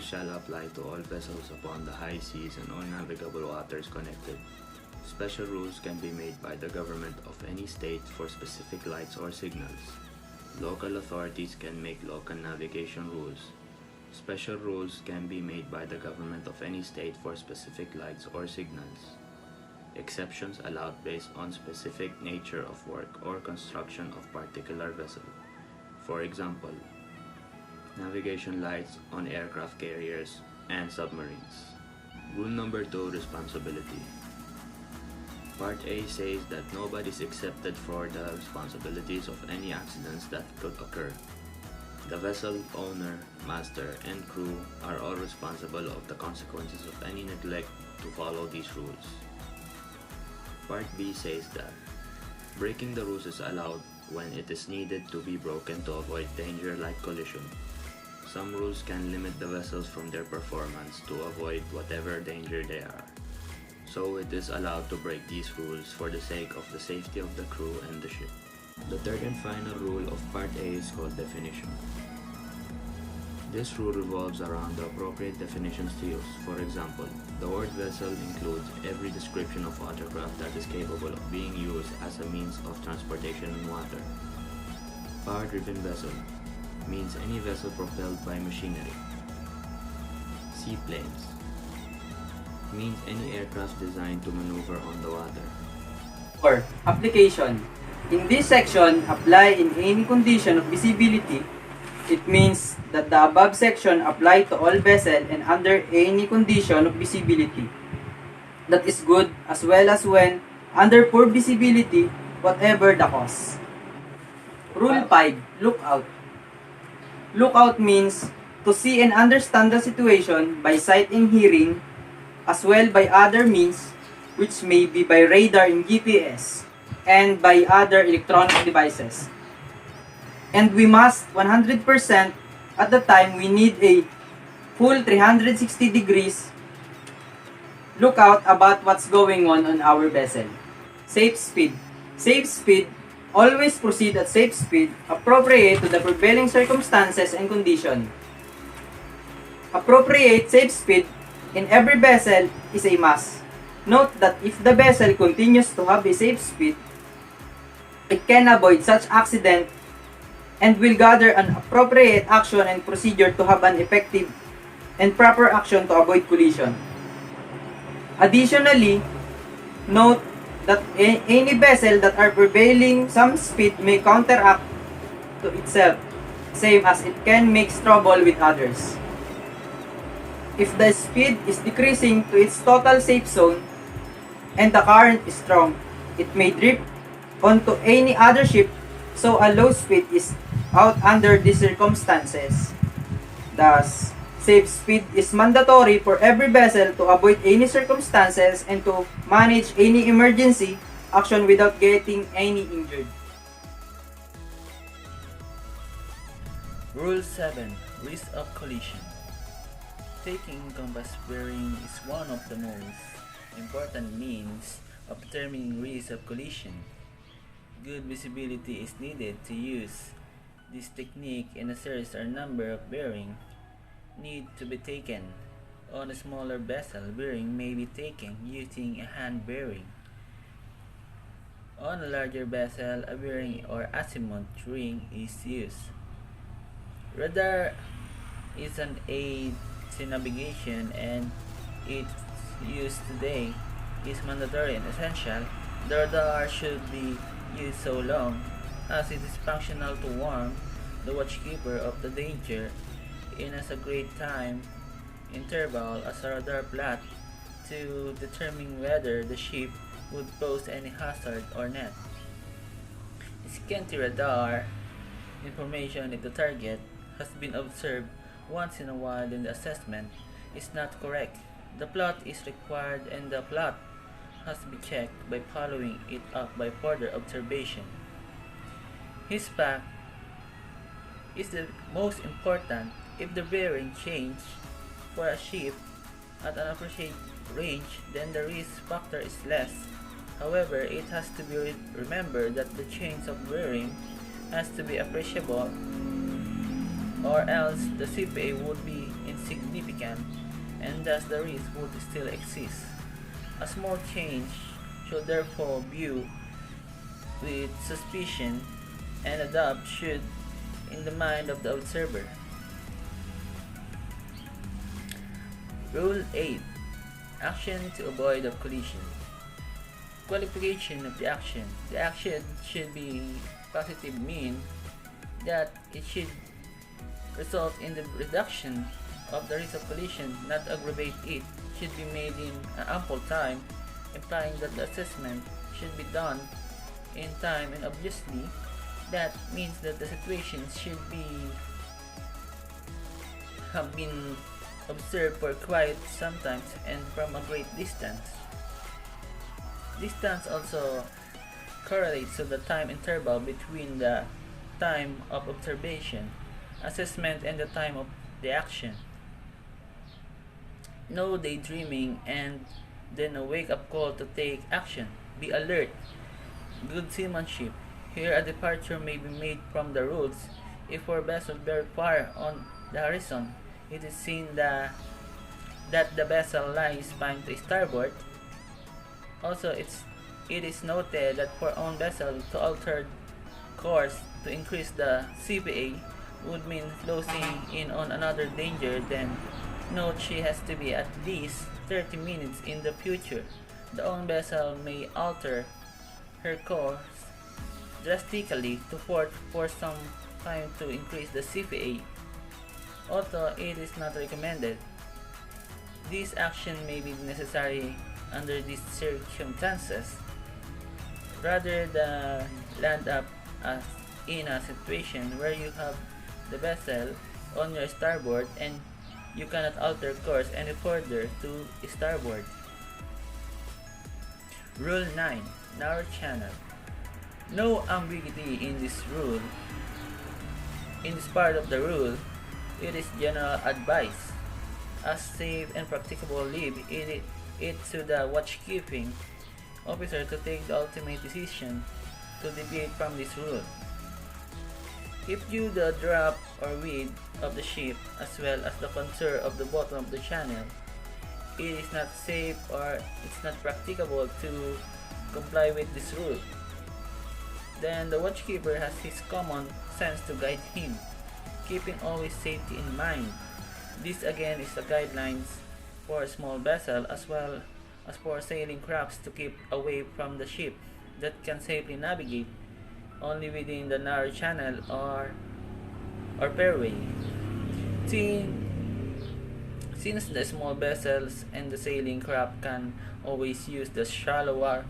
shall apply to all vessels upon the high seas and all navigable waters connected. Special rules can be made by the government of any state for specific lights or signals. Local authorities can make local navigation rules. Special rules can be made by the government of any state for specific lights or signals. Exceptions allowed based on specific nature of work or construction of particular vessel. For example, navigation lights on aircraft carriers and submarines. Rule number 2, responsibility. Part A says that nobody is accepted for the responsibilities of any accidents that could occur. The vessel owner, master, and crew are all responsible of the consequences of any neglect to follow these rules. Part B says that breaking the rules is allowed when it is needed to be broken to avoid danger like collision. Some rules can limit the vessels from their performance to avoid whatever danger they are. So it is allowed to break these rules for the sake of the safety of the crew and the ship. The third and final rule of Part A is called definition. This rule revolves around the appropriate definitions to use. For example, the word vessel includes every description of watercraft that is capable of being used as a means of transportation in water. Power-driven vessel means any vessel propelled by machinery. Seaplanes means any aircraft designed to maneuver on the water. Or application. In this section, apply in any condition of visibility. It means that the above section apply to all vessels and under any condition of visibility. That is good as well as when under poor visibility, whatever the cause. Rule 5. Lookout. Lookout means to see and understand the situation by sight and hearing, as well by other means, which may be by radar and GPS, and by other electronic devices. And we must 100% at the time we need a full 360 degrees lookout about what's going on our vessel. Safe speed. Safe speed. Always proceed at safe speed appropriate to the prevailing circumstances and condition. Appropriate safe speed in every vessel is a must. Note that if the vessel continues to have a safe speed, it can avoid such accident and will gather an appropriate action and procedure to have an effective and proper action to avoid collision. Additionally, note that any vessel that are prevailing some speed may counteract to itself, same as it can make trouble with others. If the speed is decreasing to its total safe zone and the current is strong, it may drift onto any other ship, so a low speed is out under these circumstances. Thus, safe speed is mandatory for every vessel to avoid any circumstances and to manage any emergency action without getting any injured. Rule 7. Risk of collision. Taking compass bearing is one of the most important means of determining risk of collision. Good visibility is needed to use this technique, and a series or number of bearings need to be taken. On a smaller vessel, bearing may be taken using a hand bearing. On a larger vessel, a bearing or azimuth ring is used. Radar is an aid to navigation, and its use today is mandatory and essential. The radar should be used so long as it is functional to warn the watchkeeper of the danger in as a great time interval as a radar plot to determine whether the ship would pose any hazard or not. Scanty radar information if the target has been observed once in a while then the assessment is not correct. The plot is required and the plot has to be checked by following it up by further observation. Hispac is the most important. If the bearing change for a ship at an appropriate range, then the risk factor is less. However, it has to be remembered that the change of bearing has to be appreciable, or else the CPA would be insignificant, and thus the risk would still exist. A small change should therefore view with suspicion and adopt should in the mind of the observer. Rule 8. Action to avoid a collision. Qualification of the action. The action should be positive, mean that it should result in the reduction of the risk of collision, not aggravate it, should be made in ample time, implying that the assessment should be done in time, and obviously that means that the situation should have been observed for quite sometimes and from a great distance. Distance also correlates to the time interval between the time of observation, assessment, and the time of the action. No daydreaming and then a wake-up call to take action. Be alert. Good seamanship. Here a departure may be made from the rules. If our vessel very far on the horizon, it is seen that the vessel lies behind to starboard. Also, it is noted that for own vessel to alter course to increase the CPA would mean closing in on another danger. Then note she has to be at least 30 minutes in the future. The own vessel may alter her course drastically to port for some time to increase the CPA, although it is not recommended. This action may be necessary under these circumstances. Rather than land up as in a situation where you have the vessel on your starboard and you cannot alter course any further to starboard. Rule 9. Narrow channel. No ambiguity in this rule. In this part of the rule, it is general advice. As safe and practicable leave it to the watchkeeping officer to take the ultimate decision to deviate from this rule. If due the drop or width of the ship as well as the contour of the bottom of the channel, it is not safe or it's not practicable to comply with this rule, then the watchkeeper has his common sense to guide him, keeping always safety in mind. This again is the guidelines for a small vessel as well as for sailing crafts to keep away from the ship that can safely navigate only within the narrow channel or fairway. Since the small vessels and the sailing craft can always use the shallower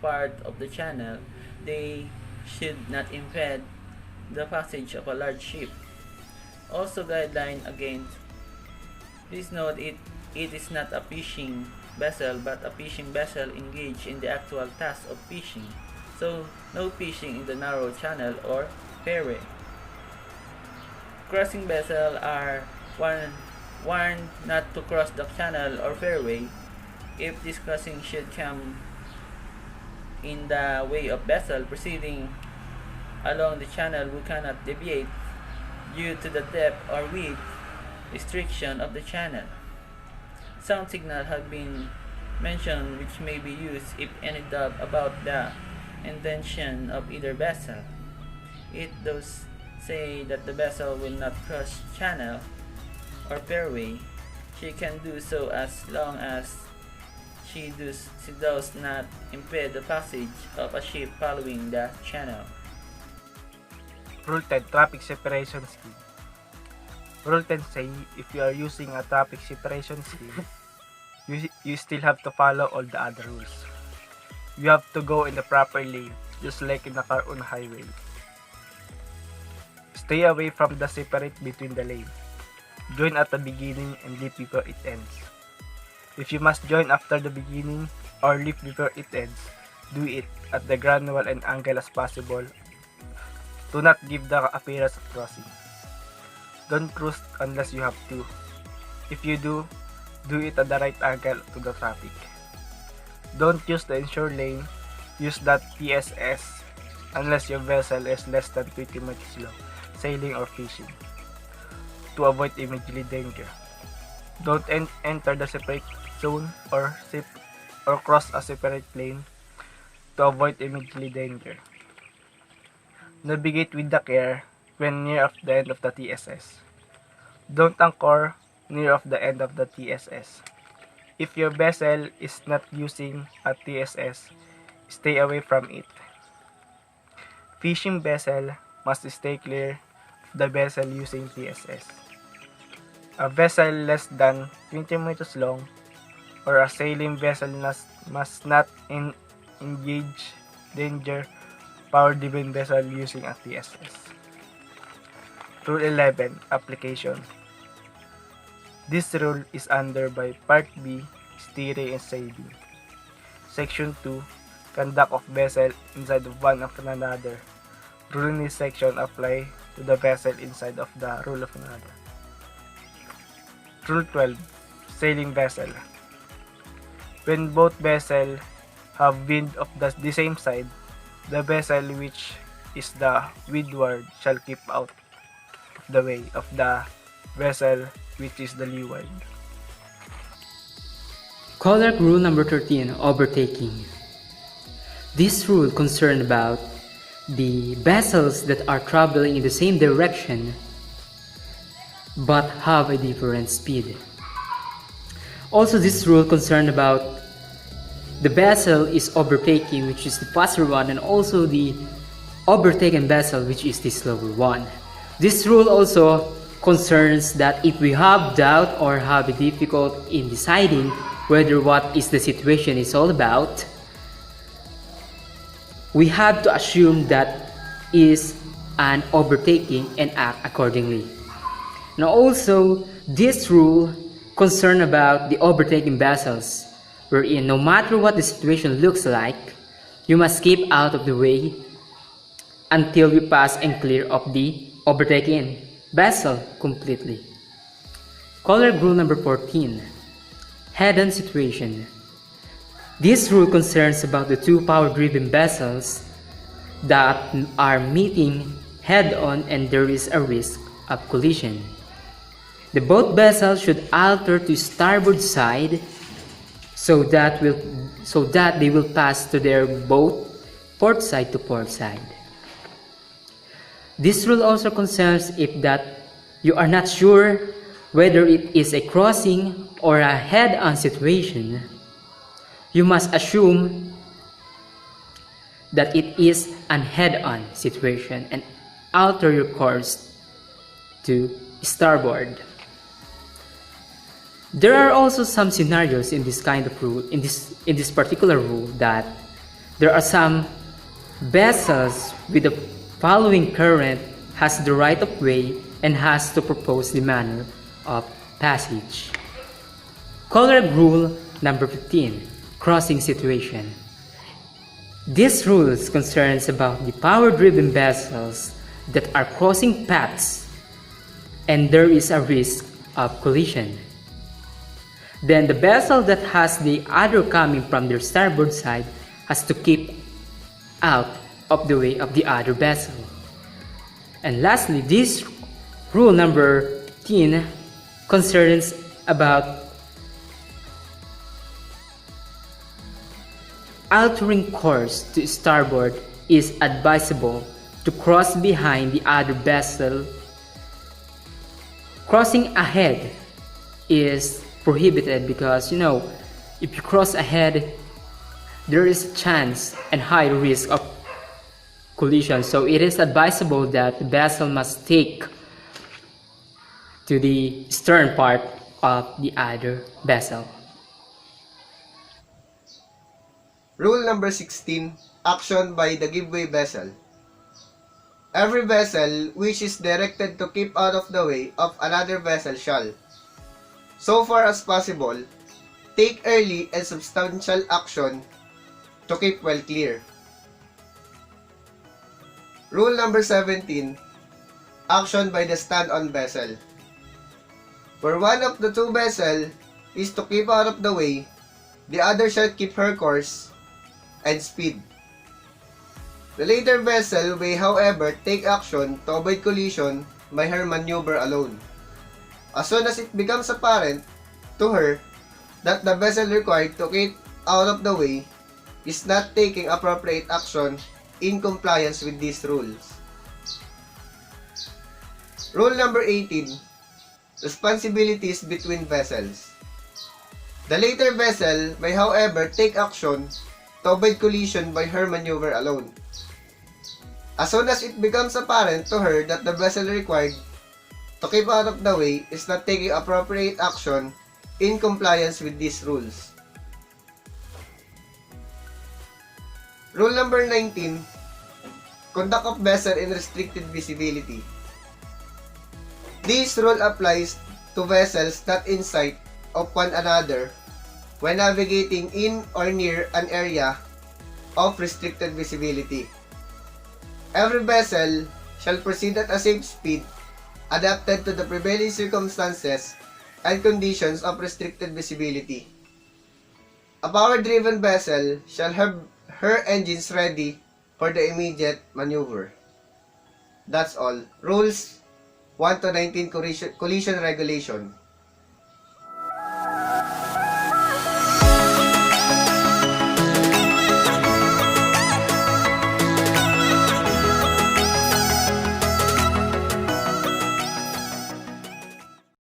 part of the channel, they should not impede the passage of a large ship. Also guideline against, please note it is not a fishing vessel but a fishing vessel engaged in the actual task of fishing. So no fishing in the narrow channel or fairway. Crossing vessels are warned not to cross the channel or fairway. If this crossing should come in the way of vessel proceeding along the channel, we cannot deviate due to the depth or width restriction of the channel. Sound signal have been mentioned which may be used if any doubt about the intention of either vessel. It does say that the vessel will not cross channel or fairway. She can do so as long as she does not impede the passage of a ship following the channel. Rule 10. Traffic separation scheme. Rule 10 say if you are using a traffic separation scheme, you still have to follow all the other rules. You have to go in the proper lane, just like in a car on a highway. Stay away from the separate between the lane. Join at the beginning and leave before it ends. If you must join after the beginning or leave before it ends, do it at the gradual and angle as possible. Do not give the appearance of crossing. Don't cruise unless you have to. If you do it at the right angle to the traffic. Don't use the inshore lane. Use that TSS unless your vessel is less than 20 meters long, sailing or fishing. to avoid immediate danger. Don't enter the separate zone or cross a separate lane to avoid immediate danger. Navigate with the care when near of the end of the TSS. Don't anchor near of the end of the TSS. If your vessel is not using a TSS, stay away from it. Fishing vessel must stay clear of the vessel using TSS. A vessel less than 20 meters long or a sailing vessel must not engage danger power-driven vessel using a TSS. Rule 11. Application. This rule is under by Part B, Steering and Sailing. Section 2. Conduct of vessel inside of one of another. Rule in this section apply to the vessel inside of the rule of another. Rule 12. Sailing vessel. When both vessels have wind of the same side, the vessel which is the windward shall keep out of the way of the vessel which is the leeward. Collar rule number 13, overtaking. This rule concerned about the vessels that are traveling in the same direction but have a different speed. Also, this rule concerned about the vessel is overtaking, which is the faster one, and also the overtaken vessel, which is the slower one. This rule also concerns that if we have doubt or have a difficult in deciding whether what is the situation is all about, we have to assume that is an overtaking and act accordingly. Now also, this rule concern about the overtaking vessels, wherein no matter what the situation looks like, you must keep out of the way until we pass and clear of the overtaken vessel completely. Collar rule number 14, head-on situation. This rule concerns about the two power-driven vessels that are meeting head-on and there is a risk of collision. The both vessels should alter to starboard side so that they will pass to their boat port side to port side. This rule also concerns if that you are not sure whether it is a crossing or a head-on situation, you must assume that it is an head-on situation and alter your course to starboard. There are also some scenarios in this kind of rule, in this particular rule, that there are some vessels with the following current has the right of way and has to propose the manner of passage. Collar rule number 15, crossing situation. This rule concerns about the power-driven vessels that are crossing paths and there is a risk of collision. Then the vessel that has the other coming from their starboard side has to keep out of the way of the other vessel. And lastly, this rule number 10 concerns about altering course to starboard is advisable to cross behind the other vessel. Crossing ahead is prohibited because, if you cross ahead, there is a chance and high risk of collision. So it is advisable that the vessel must take to the stern part of the other vessel. Rule number 16, action by the giveaway vessel. Every vessel which is directed to keep out of the way of another vessel shall, so far as possible, take early and substantial action to keep well clear. Rule number 17, action by the stand-on vessel. Where one of the two vessels is to keep out of the way, the other shall keep her course and speed. The later vessel may, however, take action to avoid collision by her maneuver alone. as soon as it becomes apparent to her that the vessel required to keep out of the way is not taking appropriate action in compliance with these rules. Rule number 18. Responsibilities between vessels. The later vessel may however take action to avoid collision by her maneuver alone. As soon as it becomes apparent to her that the vessel required to keep out of the way is not taking appropriate action in compliance with these rules. Rule number 19. Conduct of vessel in restricted visibility. This rule applies to vessels not in sight of one another when navigating in or near an area of restricted visibility. Every vessel shall proceed at a safe speed adapted to the prevailing circumstances and conditions of restricted visibility. A power-driven vessel shall have her engines ready for the immediate maneuver. That's all. Rules 1 to 19 collision regulation.